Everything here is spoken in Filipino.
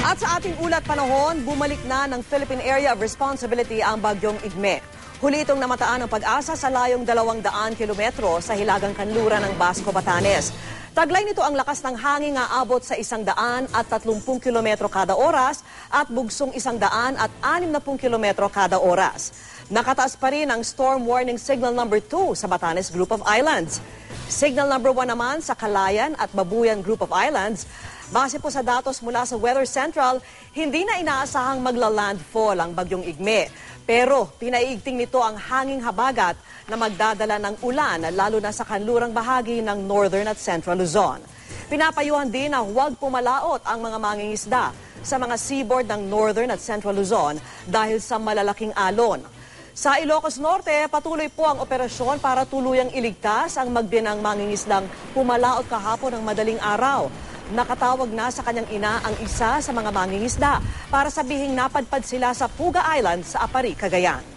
At sa ating ulat panahon, bumalik na ng Philippine Area of Responsibility ang bagyong Igme. Huli itong namataan ng pag-asa sa layong 200 kilometro sa hilagang kanluran ng Basco, Batanes. Taglay nito ang lakas ng hangin nga abot sa 130 kilometro kada oras at bugsong 160 kilometro kada oras. Nakataas pa rin ang Storm Warning Signal number 2 sa Batanes Group of Islands. Signal number 1 naman sa Calayan at Babuyan Group of Islands. Base po sa datos mula sa Weather Central, hindi na inaasahang magla-landfall ang bagyong Igme. Pero pinaiigting nito ang hanging habagat na magdadala ng ulan lalo na sa kanlurang bahagi ng Northern at Central Luzon. Pinapayuhan din na huwag pumalaot ang mga mangingisda sa mga seaboard ng Northern at Central Luzon dahil sa malalaking alon. Sa Ilocos Norte, patuloy po ang operasyon para tuluyang iligtas ang magdinang mangingisdang pumalaot kahapon ng madaling araw. Nakatawag na sa kanyang ina ang isa sa mga mangingisda para sabihing napadpad sila sa Puga Island sa Apari, Cagayan.